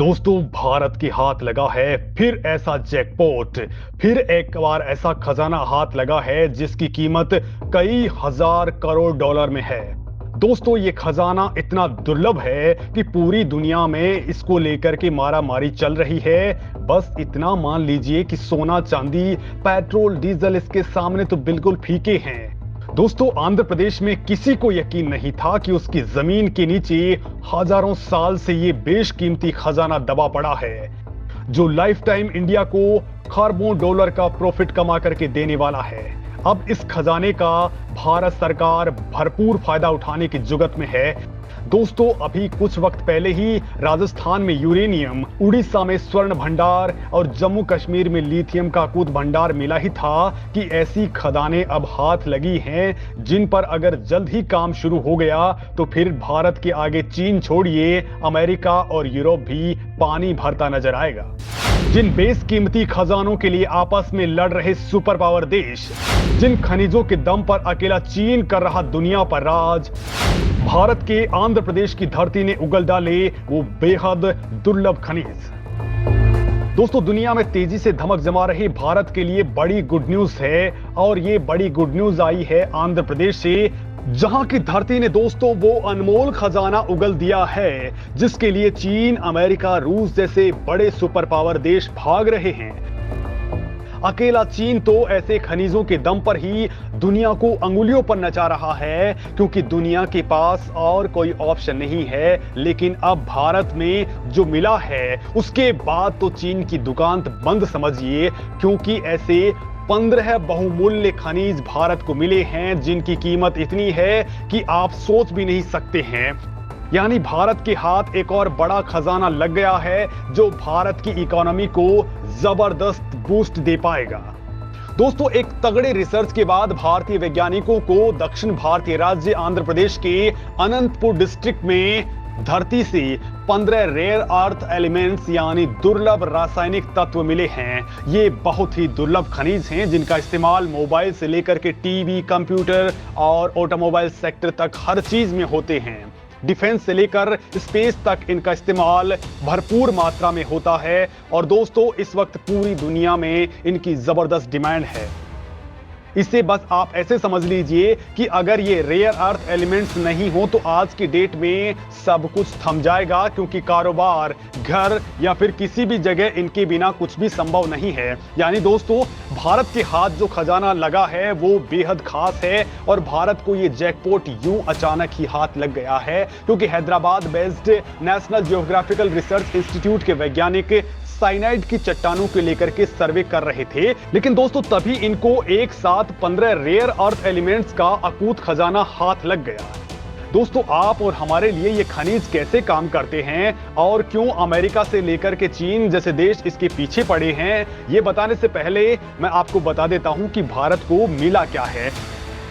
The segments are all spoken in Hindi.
दोस्तों, भारत के हाथ लगा है फिर ऐसा जैकपॉट। फिर एक बार ऐसा खजाना हाथ लगा है जिसकी कीमत कई हजार करोड़ डॉलर में है। दोस्तों, ये खजाना इतना दुर्लभ है कि पूरी दुनिया में इसको लेकर के मारा मारी चल रही है। बस इतना मान लीजिए कि सोना चांदी पेट्रोल डीजल इसके सामने तो बिल्कुल फीके हैं। दोस्तों, आंध्र प्रदेश में किसी को यकीन नहीं था कि उसकी जमीन के नीचे हजारों साल से ये बेशकीमती खजाना दबा पड़ा है, जो लाइफ टाइम इंडिया को खरबों डॉलर का प्रॉफिट कमा करके देने वाला है। अब इस खजाने का भारत सरकार भरपूर फायदा उठाने की जुगत में है। दोस्तों, अभी कुछ वक्त पहले ही राजस्थान में यूरेनियम, उड़ीसा में स्वर्ण भंडार और जम्मू कश्मीर में लिथियम का अकूत भंडार मिला ही था कि ऐसी खदानें अब हाथ लगी हैं जिन पर अगर जल्द ही काम शुरू हो गया तो फिर भारत के आगे चीन छोड़िए, अमेरिका और यूरोप भी पानी भरता नजर आएगा। जिन बेशकीमती खजानों के लिए आपस में लड़ रहे सुपर पावर देश, जिन खनिजों के दम पर अकेला चीन कर रहा दुनिया पर राज, भारत के आंध्र प्रदेश की धरती ने उगल डाले वो बेहद दुर्लभ खनिज। दोस्तों, दुनिया में तेजी से धमक जमा रहे भारत के लिए बड़ी गुड न्यूज है, और ये बड़ी गुड न्यूज आई है आंध्र प्रदेश से, जहां की धरती ने दोस्तों वो अनमोल खजाना उगल दिया है जिसके लिए चीन, अमेरिका, रूस जैसे बड़े सुपर पावर देश भाग रहे हैं। अकेला चीन तो ऐसे खनिजों के दम पर ही दुनिया को अंगुलियों पर नचा रहा है, क्योंकि दुनिया के पास और कोई ऑप्शन नहीं है। लेकिन अब भारत में जो मिला है उसके बाद तो चीन की दुकान बंद समझिए, क्योंकि ऐसे 15 बहुमूल्य खनिज भारत को मिले हैं जिनकी कीमत इतनी है कि आप सोच भी नहीं सकते हैं। यानी भारत के हाथ एक और बड़ा खजाना लग गया है जो भारत की इकोनॉमी को जबरदस्त बूस्ट दे पाएगा। दोस्तों, एक तगड़े रिसर्च के बाद भारतीय वैज्ञानिकों को दक्षिण भारतीय राज्य आंध्र प्रदेश के अनंतपुर डिस्ट्रिक्ट में धरती से 15 रेयर अर्थ एलिमेंट्स यानी दुर्लभ रासायनिक तत्व मिले हैं। ये बहुत ही दुर्लभ खनिज हैं जिनका इस्तेमाल मोबाइल से लेकर के टीवी, कंप्यूटर और ऑटोमोबाइल सेक्टर तक हर चीज में होते हैं। डिफेंस से लेकर स्पेस तक इनका इस्तेमाल भरपूर मात्रा में होता है, और दोस्तों इस वक्त पूरी दुनिया में इनकी जबरदस्त डिमांड है। इसे बस आप ऐसे समझ लीजिए कि अगर ये रेयर अर्थ एलिमेंट्स नहीं हो तो आज की डेट में सब कुछ थम जाएगा, क्योंकि कारोबार, घर या फिर किसी भी जगह इनके बिना कुछ भी संभव नहीं है। यानी दोस्तों, भारत के हाथ जो खजाना लगा है वो बेहद खास है, और भारत को ये जैकपॉट यूं अचानक ही हाथ लग गया है क्योंकि Hyderabad based national geographical research institute के वैज्ञानिक साइनाइड की चट्टानों को लेकर के सर्वे कर रहे थे। लेकिन दोस्तों, तभी इनको एक साथ 15 रेयर अर्थ एलिमेंट्स का अकूत खजाना हाथ लग गया। दोस्तों, आप और हमारे लिए ये खनिज कैसे काम करते हैं और क्यों अमेरिका से लेकर के चीन जैसे देश इसके पीछे पड़े हैं, ये बताने से पहले मैं आपको बता देता हूं कि भारत को मिला क्या है।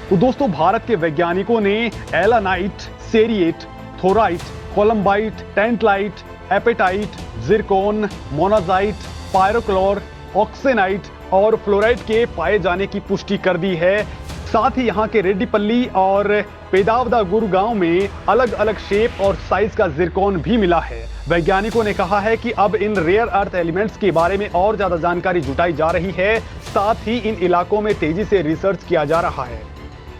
तो दोस्तों, भारत के वैज्ञानिकों ने एलानाइट, सेरिएट, थोराइट, कोलंबाइट, टेंटलाइट, एपेटाइट, जिरकोन, मोनाजाइट, पायरोक्लोर, ऑक्सेनाइट और फ्लोराइड के पाए जाने की पुष्टि कर दी है। साथ ही यहाँ के रेड्डीपल्ली और पेदावदागुरु गांव में अलग अलग शेप और साइज का जिरकोन भी मिला है। वैज्ञानिकों ने कहा है कि अब इन रेयर अर्थ एलिमेंट्स के बारे में और ज्यादा जानकारी जुटाई जा रही है, साथ ही इन इलाकों में तेजी से रिसर्च किया जा रहा है।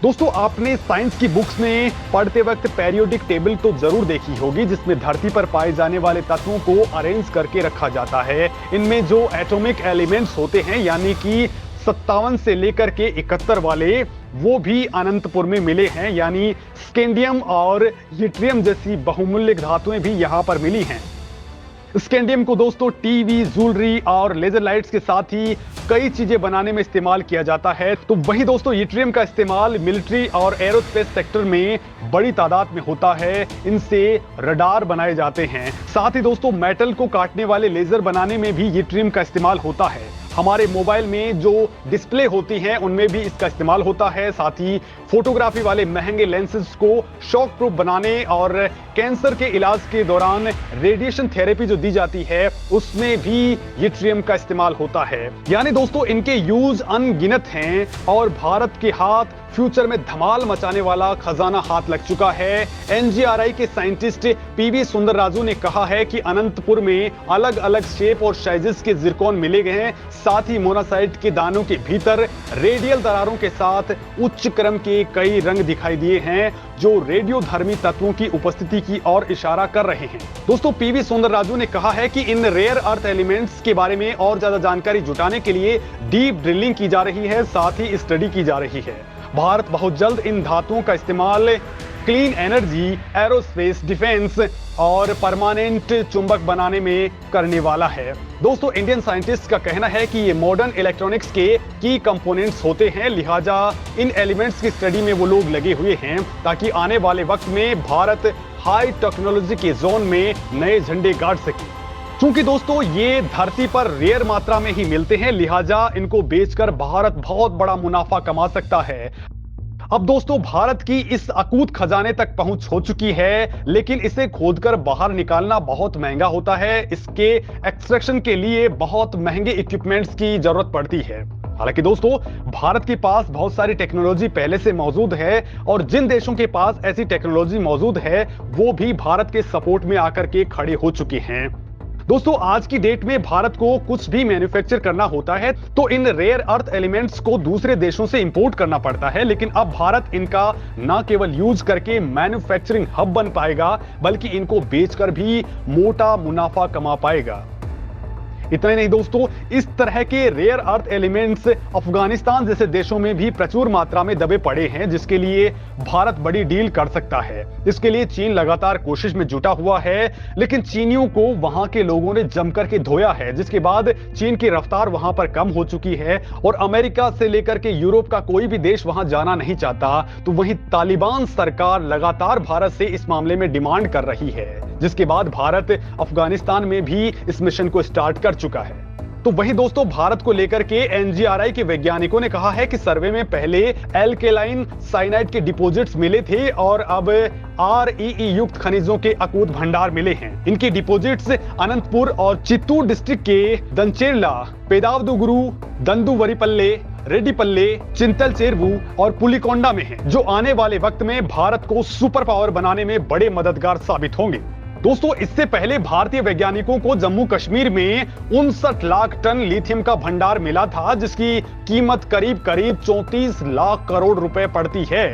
दोस्तों, आपने साइंस की बुक्स में पढ़ते वक्त पेरियोडिक टेबल तो जरूर देखी होगी, जिसमें धरती पर पाए जाने वाले तत्वों को अरेंज करके रखा जाता है। इनमें जो एटॉमिक एलिमेंट्स होते हैं यानी कि 57 से लेकर के 71 वाले, वो भी अनंतपुर में मिले हैं। यानी स्कैंडियम और यूट्रियम जैसी बहुमूल्य धातुएं भी यहाँ पर मिली हैं। स्कैंडियम को दोस्तों टीवी, ज्वेलरी और लेजर लाइट्स के साथ ही कई चीजें बनाने में इस्तेमाल किया जाता है। तो वही दोस्तों, यूट्रियम का इस्तेमाल मिलिट्री और एरोस्पेस सेक्टर में बड़ी तादाद में होता है। इनसे रडार बनाए जाते हैं। साथ ही दोस्तों, मेटल को काटने वाले लेजर बनाने में भी यूट्रियम का इस्तेमाल होता है। हमारे मोबाइल में जो डिस्प्ले होती हैं उनमें भी इसका इस्तेमाल होता है। साथ ही फोटोग्राफी वाले महंगे लेंसेज को शॉक प्रूफ बनाने और कैंसर के इलाज के दौरान रेडिएशन थेरेपी जो दी जाती है उसमें भी यूट्रियम का इस्तेमाल होता है। यानी दोस्तों, इनके यूज अनगिनत हैं और भारत के हाथ फ्यूचर में धमाल मचाने वाला खजाना हाथ लग चुका है। एनजीआरआई के साइंटिस्ट पीवी सुंदरराजू ने कहा है कि अनंतपुर में अलग अलग शेप और साइजेस के जिरकॉन मिले गए हैं। साथ ही मोनासाइट के दानों के भीतर रेडियल दरारों के साथ उच्च क्रम के कई रंग दिखाई दिए हैं, जो रेडियोधर्मी तत्वों की उपस्थिति की ओर इशारा कर रहे हैं। दोस्तों, पीवी सुंदरराजू ने कहा है कि इन रेयर अर्थ एलिमेंट्स के बारे में और ज्यादा जानकारी जुटाने के लिए डीप ड्रिलिंग की जा रही है, साथ ही स्टडी की जा रही है। भारत बहुत जल्द इन धातुओं का इस्तेमाल क्लीन एनर्जी, एरोस्पेस, डिफेंस और परमानेंट चुंबक बनाने में करने वाला है। दोस्तों, इंडियन साइंटिस्ट का कहना है कि ये मॉडर्न इलेक्ट्रॉनिक्स के की कंपोनेंट्स होते हैं, लिहाजा इन एलिमेंट्स की स्टडी में वो लोग लगे हुए हैं ताकि आने वाले वक्त में भारत हाई टेक्नोलॉजी के जोन में नए झंडे गाड़ सके। क्योंकि दोस्तों ये धरती पर रेयर मात्रा में ही मिलते हैं, लिहाजा इनको बेचकर भारत बहुत बड़ा मुनाफा कमा सकता है। अब दोस्तों, भारत की इस अकूत खजाने तक पहुंच हो चुकी है, लेकिन इसे खोदकर बाहर निकालना बहुत महंगा होता है। इसके एक्सट्रैक्शन के लिए बहुत महंगे इक्विपमेंट्स की जरूरत पड़ती है। हालांकि दोस्तों, भारत के पास बहुत सारी टेक्नोलॉजी पहले से मौजूद है और जिन देशों के पास ऐसी टेक्नोलॉजी मौजूद है वो भी भारत के सपोर्ट में आकर के खड़े हो चुके हैं। दोस्तों, आज की डेट में भारत को कुछ भी मैन्युफैक्चर करना होता है तो इन रेयर अर्थ एलिमेंट्स को दूसरे देशों से इंपोर्ट करना पड़ता है, लेकिन अब भारत इनका न केवल यूज करके मैन्युफैक्चरिंग हब बन पाएगा बल्कि इनको बेचकर भी मोटा मुनाफा कमा पाएगा। इतना ही नहीं दोस्तों, इस तरह के रेयर अर्थ एलिमेंट्स अफगानिस्तान जैसे देशों में भी प्रचुर मात्रा में दबे पड़े हैं, जिसके लिए भारत बड़ी डील कर सकता है। इसके लिए चीन लगातार कोशिश में जुटा हुआ है, लेकिन चीनियों को वहां के लोगों ने जमकर के धोया है, जिसके बाद चीन की रफ्तार वहां पर कम हो चुकी है और अमेरिका से लेकर के यूरोप का कोई भी देश वहां जाना नहीं चाहता। तो वहीं तालिबान सरकार लगातार भारत से इस मामले में डिमांड कर रही है, जिसके बाद भारत अफगानिस्तान में भी इस मिशन को स्टार्ट कर चुका है। तो वहीं दोस्तों, भारत को लेकर के एनजीआरआई के वैज्ञानिकों ने कहा है कि सर्वे में पहले एल्केलाइन साइनाइड के डिपॉजिट्स मिले थे और अब आरईई युक्त खनिजों के अकूत भंडार मिले हैं। इनके डिपॉजिट्स अनंतपुर और चित्तूर डिस्ट्रिक्ट के दंचेर्ला, पेदावदुगुरु, दंदुवरीपल्ले, रेड्डीपल्ले, चिंतल चेरवू और पुलिकोंडा में हैं, जो आने वाले वक्त में भारत को सुपर पावर बनाने में बड़े मददगार साबित होंगे। दोस्तों, इससे पहले भारतीय वैज्ञानिकों को जम्मू कश्मीर में 59 लाख टन लिथियम का भंडार मिला था, जिसकी कीमत करीब 34 लाख करोड़ रुपए पड़ती है।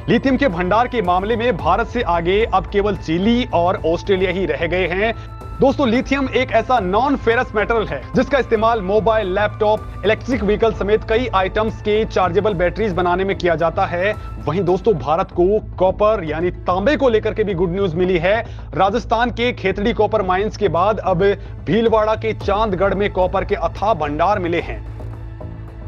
लिथियम के भंडार के मामले में भारत से आगे अब केवल चिली और ऑस्ट्रेलिया ही रह गए हैं। दोस्तों, लिथियम एक ऐसा नॉन फेरस मेटल है जिसका इस्तेमाल मोबाइल, लैपटॉप, इलेक्ट्रिक व्हीकल समेत कई आइटम्स के चार्जेबल बैटरीज बनाने में किया जाता है। वहीं दोस्तों, भारत को कॉपर यानी तांबे को लेकर के भी गुड न्यूज मिली है। राजस्थान के खेतड़ी कॉपर माइंस के बाद अब भीलवाड़ा के चांदगढ़ में कॉपर के अथाह भंडार मिले हैं।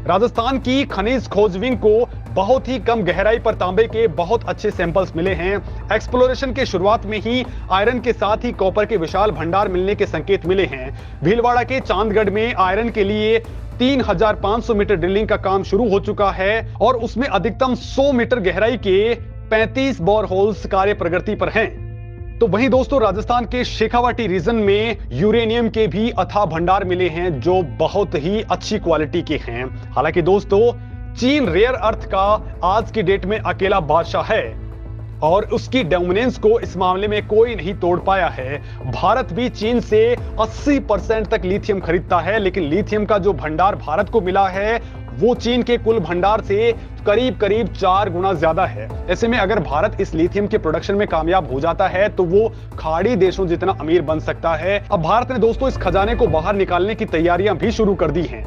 राजस्थान की खनिज खोज विंग को बहुत ही कम गहराई पर तांबे के बहुत अच्छे सैंपल्स मिले हैं। एक्सप्लोरेशन के शुरुआत में ही आयरन के साथ ही कॉपर के विशाल भंडार मिलने के संकेत मिले हैं। भीलवाड़ा के चांदगढ़ में आयरन के लिए 3500 मीटर ड्रिलिंग का काम शुरू हो चुका है और उसमें अधिकतम 100 मीटर गहराई के 35 बोर होल्स कार्य प्रगति पर हैं। तो वहीं दोस्तों, राजस्थान के शेखावाटी रीजन में यूरेनियम के भी अथाह भंडार मिले हैं, जो बहुत ही अच्छी क्वालिटी के हैं। हालांकि दोस्तों, चीन रेयर अर्थ का आज की डेट में अकेला बादशाह है और उसकी डोमिनेंस को इस मामले में कोई नहीं तोड़ पाया है। भारत भी चीन से 80% तक लिथियम खरीदता है, लेकिन लिथियम का जो भंडार भारत को मिला है वो चीन के कुल भंडार से करीब 4 गुना ज्यादा है। ऐसे में अगर भारत इस लिथियम के प्रोडक्शन में कामयाब हो जाता है तो वो खाड़ी देशों जितना अमीर बन सकता है। अब भारत ने दोस्तों इस खजाने को बाहर निकालने की तैयारियां भी शुरू कर दी हैं।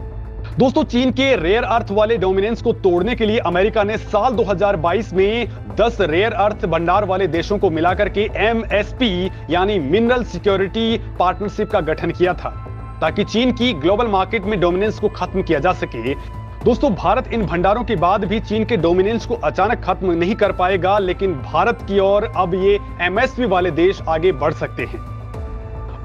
दोस्तों, चीन के रेयर अर्थ वाले डोमिनेंस को तोड़ने के लिए अमेरिका ने साल 2022 में 10 रेयर अर्थ भंडार वाले देशों को मिलाकर के MSP यानी मिनरल सिक्योरिटी पार्टनरशिप का गठन किया था, ताकि चीन की ग्लोबल मार्केट में डोमिनेंस को खत्म किया जा सके। दोस्तों, भारत इन भंडारों के बाद भी चीन के डोमिनेंस को अचानक खत्म नहीं कर पाएगा, लेकिन भारत की ओर अब ये MSP वाले देश आगे बढ़ सकते हैं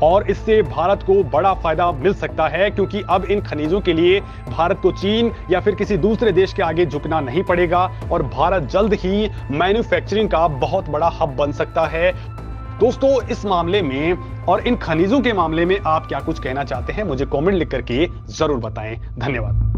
और इससे भारत को बड़ा फायदा मिल सकता है, क्योंकि अब इन खनिजों के लिए भारत को चीन या फिर किसी दूसरे देश के आगे झुकना नहीं पड़ेगा और भारत जल्द ही मैन्युफैक्चरिंग का बहुत बड़ा हब बन सकता है। दोस्तों, इस मामले में और इन खनिजों के मामले में आप क्या कुछ कहना चाहते हैं, मुझे कमेंट लिख करके जरूर बताएं। धन्यवाद।